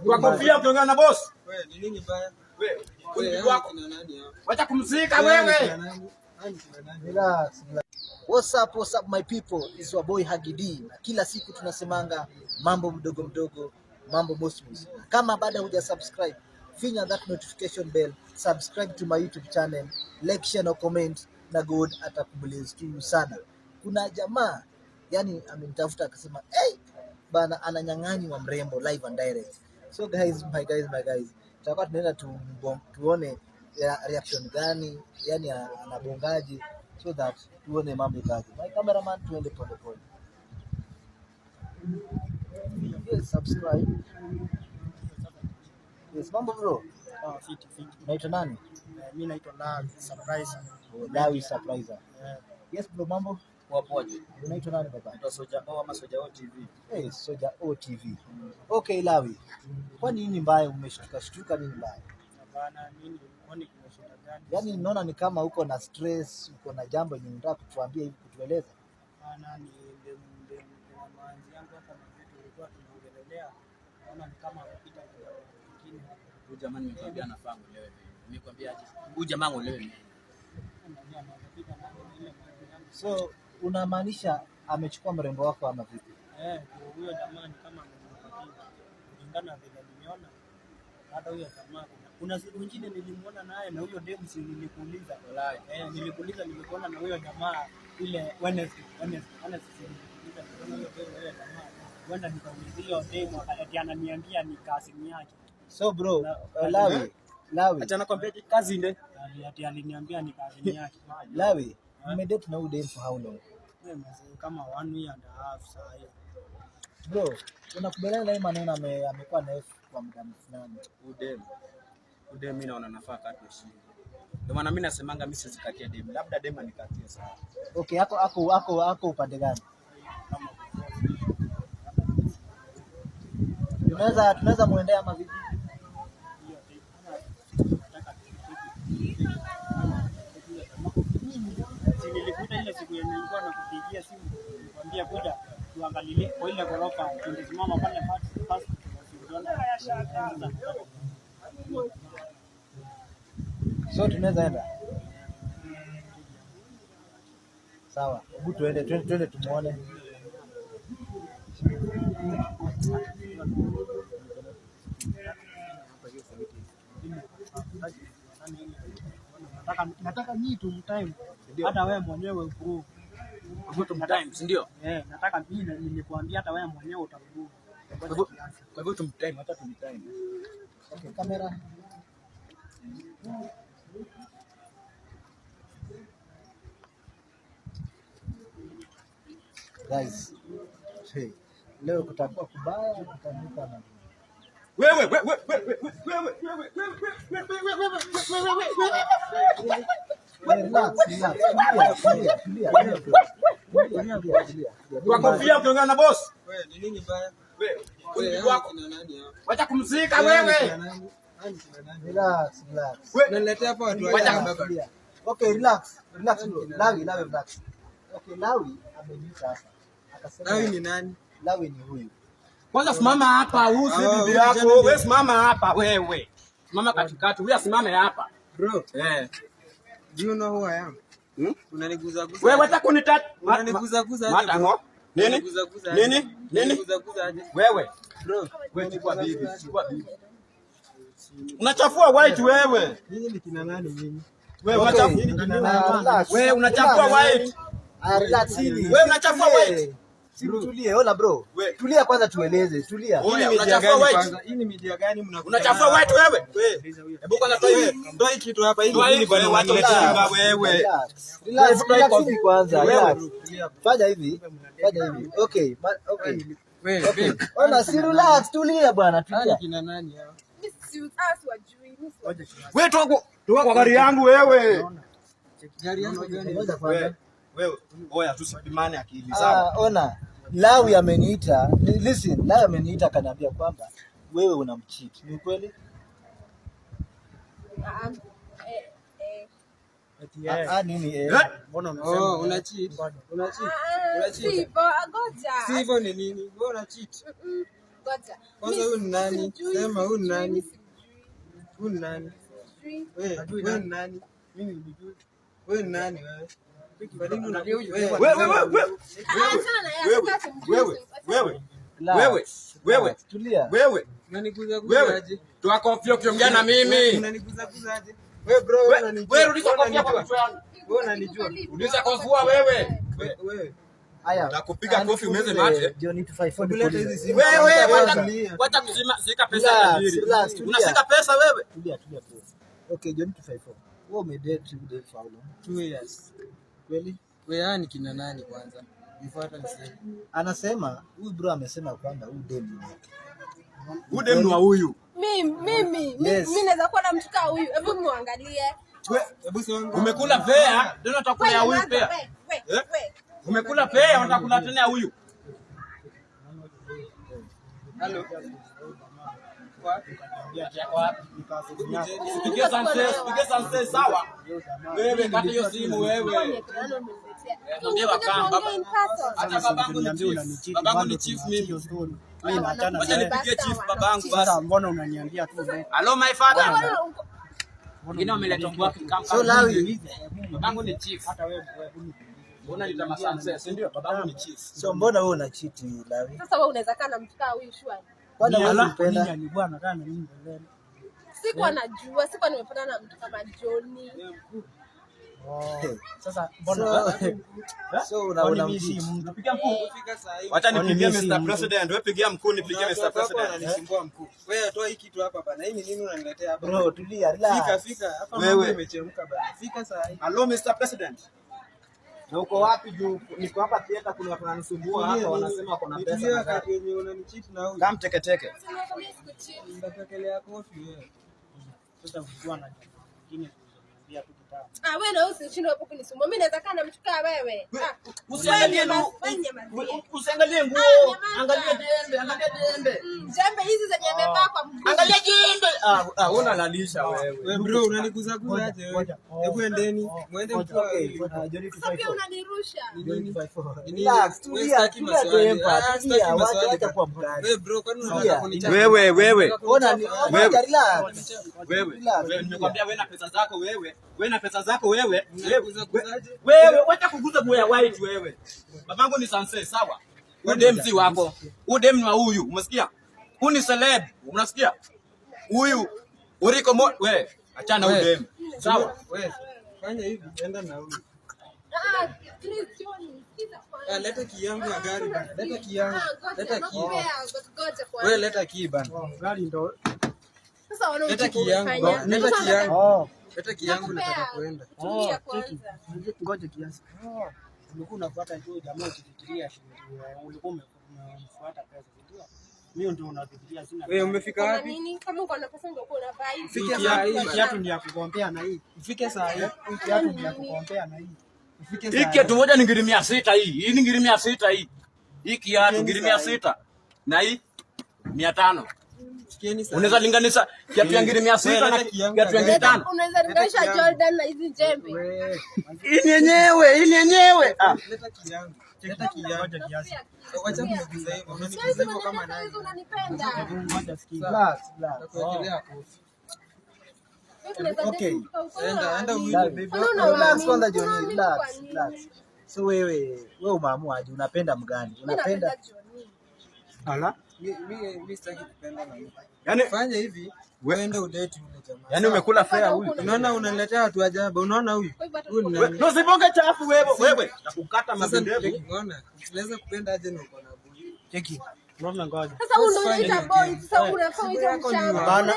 Kwa kofia ukiongea na boss. Wewe ni nini baya? Wewe kina nani hapa? Wacha kumzika wewe. Relax. What's up my people? It's your boy Haggy D. Na kila siku tunasemanga mambo mdogo mdogo, mambo mosmos. Kama bado huja subscribe, finya that notification bell, subscribe to my YouTube channel, like, share na comment, na God atakubless tu sana. Kuna jamaa yani amenitafuta akasema, "Hey, bana ananyang'ani wa mrembo live and direct." So guys, my guys, tutakuwa tunaenda tuone reaction gani, yani anabongaje, so that tuone mambo kaje. My cameraman tuende pole pole. Yes, subscribe. Yes, mambo bro. Fiti. Naitwa nani? Mimi naitwa Lawi Surpriser. Lawi Surpriser. Yes bro, mambo? Wapoje? Unaitwa nani baba? Naitwa Soja O ama Soja O TV. Soja O TV. Okay Lawi. Kwa nini mbaya umeshtuka nini mbaya? Hapana, mimi kwani kuna shida gani? Yaani naona ni kama uko na stress, uko na jambo lenye unataka kutuambia hivi kutueleza. Hapana, ni maanzi yangu hapa na vitu tulikuwa tunaongelelea. Naona ni kama kupita kingine. Huyu jamaa nimekwambia anafaa ngolewe. Nimekwambia aje? Huyu jamaa ngolewe. So unamaanisha amechukua mrembo wako ama vipi? Huyo jamaa ni kama amemkatia. Kulingana vile nimeona. Hata huyo jamaa kuna siku nyingine nilimuona naye na huyo demu, si nilikuuliza. Nilikuuliza nimekuona na huyo jamaa ile Wednesday nilikuuliza huyo jamaa. Wenda nikaulizia huyo demu akati ananiambia ni kasini yake. So bro, Lawi. Acha nakwambia kazi ndio. Ati aliniambia ni kasini yake. Lawi, umedate na huyo demu for how long? Kama 1 year and a half sasa hiyo. Bro, unakubaliana na hii maneno amekuwa na kwa muda fulani? Udem mimi naona nafaa katwe chini. Ndio maana mimi nasemanga mimi sizikatia dem. Labda dem anikatie sawa. Okay, ako upande gani? Tunaweza muendea ama vipi? Nilikuta ile siku yenye nilikuwa nakupigia simu nikwambia kuja tuangalie kwa ile gorofa tungesimama pale fast. So tunaweza enda. Sawa, hebu tuende tumuone. Nataka ni tumtime. Hata wewe mwenyewe uprove. Tumtime, si ndio? Nataka mimi nilikwambia hata wewe mwenyewe utaprove. Kwa hivyo tumtime, hata tumtime. Okay, kamera. Guys, leo kutakuwa kubaya, kutanuka na Wewe. Relax. Kwa kofia ukiongea na boss. Wewe ni nini baya? Wewe kina nani hapa? Wacha kumzika wewe. Relax. Naletea hapa watu baba. Okay, relax bro. Lawi relax. Okay, Lawi ameniita hapa. Akasema Lawi ni nani? Lawi ni huyu. Kwanza simama hapa, usi bibi yako. Wewe simama hapa wewe. Simama katikati, wewe simame hapa. Bro. Do you know who I am? Unaniguza. Wewe hata kunitata. Unaniguza aje? Matango. Nini? Unaniguza aje? Wewe. Bro, wewe chukua bibi. Unachafua white wewe. Nini ni kina nani nyinyi? Wewe unachafua nini kina nani? Wewe unachafua white. Relax. Wewe unachafua white. Tulie, hola bro. Tulia kwanza tueleze, tulia. Unachafua white. Hii ni media gani mnakuja? Unachafua white wewe. Hebu kwanza toa hivi. Ndio hii kitu hapa hii nini bwana unaniletea wewe. Relax kwanza. Fanya hivi. Okay. Wewe. Ona si relax, tulia bwana, tulia. Kina nani hao? Wewe toa kwa gari yangu wewe. Gari yangu gani? Wewe oya tusipimane akili sawa. Ona, Lawi ameniita. Listen, Lawi ameniita akaniambia kwamba wewe unamcheat. Ni kweli? Nini Mbona unasema una cheat? Una cheat? Si hivyo ni nini? Wewe una cheat. Ngoja. Kwanza huyu ni nani? Sema huyu ni nani? Huyu ni nani? Wewe ni nani? Mimi nijui. Wewe ni nani wewe? Kwa nini unalia huyu? Wewe tulia. Wewe unaniguza guzaje? toa kofia ukiongea na mimi. Unaniguza guzaje? Wewe bro, wewe unanijua. Wewe rudisha kofia kwa kichwa yangu. Wewe unanijua. Rudisha kofia wewe. Wewe. Haya. Nakupiga kofi umeze mate. Johnny 254. Kuleta hizi simu. Wewe wacha kusima sika pesa ya dili. Unasika pesa wewe? Tulia please. Okay, Johnny 254. Wewe umedate with for how long? 2 years. Kweli? Wewe yani kina nani kwanza? Nifuata niseme. Anasema huyu bro amesema kwamba huyu dem ni wake. Huyu dem ni wa huyu. Mimi naweza kuwa na mtu kama huyu. Hebu muangalie. Hebu sema Umekula fea, ndio utakula ya huyu fea. Umekula fea, utakula tena ya huyu. Hello. Piga sunset sawa. Wewe kata hiyo simu wewe. Ndio bakamba. Hata babangu ni chief. Babangu ni chief mimi. Mimi naachana. Wacha nipigie chief babangu basi. Sasa mbona unaniambia tu wewe? Hello my father. Wengine wameleta kwa kama. So Lawi, babangu ni chief. Hata wewe Mbona nitama sunset, si ndio? Babangu ni chief. so mbona wewe una cheat Lawi? Sasa wewe unaweza kana mtu kama huyu shwari. Kwani wewe unapenda? Ni bwana kana na mimi mbele. Sikuwa najua, sikuwa nimepatana na mtu kama Johnny. Sasa mbona so unaona mtu Napigia mkuu. Fika saa hii. Wacha nipigie Mr President. Wewe pigia mkuu, nipigie Mr President. Ananisumbua mkuu. Wewe toa hii kitu hapa bana. Hii ni nini unaniletea hapa? bro, tulia relax. Fika hapa. Wewe Umechemka bana. Fika saa hii. Hello Mr President. Na uko wapi juu? Niko hapa theater, kuna watu wananisumbua hapa wanasema kuna pesa. Ndio wakati wenye unanicheat na huyu. Kama teketeke. Ndapekelea kofi wewe. sasa ukijua na nyingine kuambia tu kitabu. Wewe na usishinde hapo kunisumbua. Mimi naweza kana mtu kama wewe. Usiangalie usiangalie nguo. Angalia jembe. Jembe hizi zenye amevaa kwa mguu. Angalia jembe. Unalalisha wewe. Wewe bro unaniguza aje wewe? Hebu endeni. Muende mtu Sasa unanirusha. Relax, tulia tempa, tulia, wacha kwa mkali. Wewe bro kwani unataka kunichapa? Wewe. Ona ni relax. Wewe nimekwambia wewe na pesa zako wewe. Wewe na pesa zako wewe. Kuguzaje? Wewe wacha kuguza nguo ya white wewe. Babangu ni sunset sawa? Huyu dem si wako. Huyu dem ni wa huyu. Umesikia? Huyu ni celeb. Unasikia? Huyu Uriko wewe achana huyu dem. Sawa? Wewe fanya hivi enda na huyu. Please Johnny. Leta key yangu ya gari bana. Leta key yangu. Leta key. Ngoja kwa. Wewe leta key bana. Gari ndo Sasa wanaona leta key yangu. Leta key yangu. Leta key yangu nataka kuenda. Tulia kwanza. ngoja kiasi. Ulikuwa unafuata tu jamaa ukifikiria ulikuwa umefuata pesa ndio. Mimi ndio unafikiria sina. Wewe umefika wapi? Nini kama uko na pesa ndio uko na vibe. Fike saa hii. Kiatu ni ya kugombea na hii. Ufike saa hii. Kiatu ni ya kugombea na hii. Ufike Hii kiatu moja ni ngirimia 6 hii. Hii ni ngirimia 6 hii. Hii kiatu ngirimia 6 na hii 500. Unaweza linganisha kiatu ya ngirimia 6 na kiatu ya 500. Unaweza linganisha Jordan na hizi jembe. Hii yenyewe. Leta key yangu. Leta key yangu kiasi. Wacha kuniguza hivyo. Unaniguza hivyo kama nani? Unanipenda. Ngoja sikia. Relax. Nakuwekelea kofi. Okay. Enda uile baby. Relax kwanza Johnny, relax. So wewe umeamua aje? Unapenda mgani? Unapenda Ala? Mimi sitaki kupenda na mtu. Yaani Fanya hivi, uende udate yule jamaa. yaani umekula fare huyu. Unaona unaniletea watu ajabu. Unaona huyu? Huyu ni nani? Ndio sibonge chafu wewe. Nakukata Sasa mabendevu. unaona? Unaweza kupenda aje na uko na bui. Cheki. Unaona ngoja. Sasa unaita boy, sasa unafanya mshamba. Bana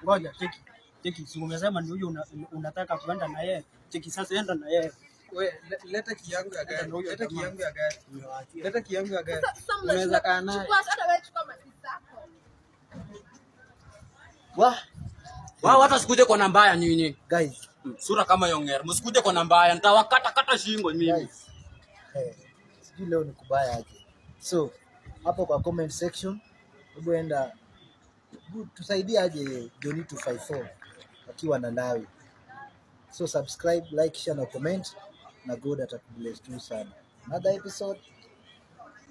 ngoja cheki. Cheki, si umesema ni huyu unataka kuenda na yeye. Cheki sasa enda na yeye. Wewe leta key yangu ya gari. Leta key yangu ya gari. Leta key yangu ya gari. Unaweza kaa naye. Hata wewe chukua matisa yako. Wao hata sikuje kwa namba ya nyinyi. guys. Sura kama yongera. Msikuje kwa namba ya nitawakata shingo mimi. Sijui leo ni kubaya aje. So hapo kwa comment section hebu enda tusaidie aje Johnny 254 akiwa na Lawi. So subscribe, like, share na comment, na God atakubless tu sana. Another episode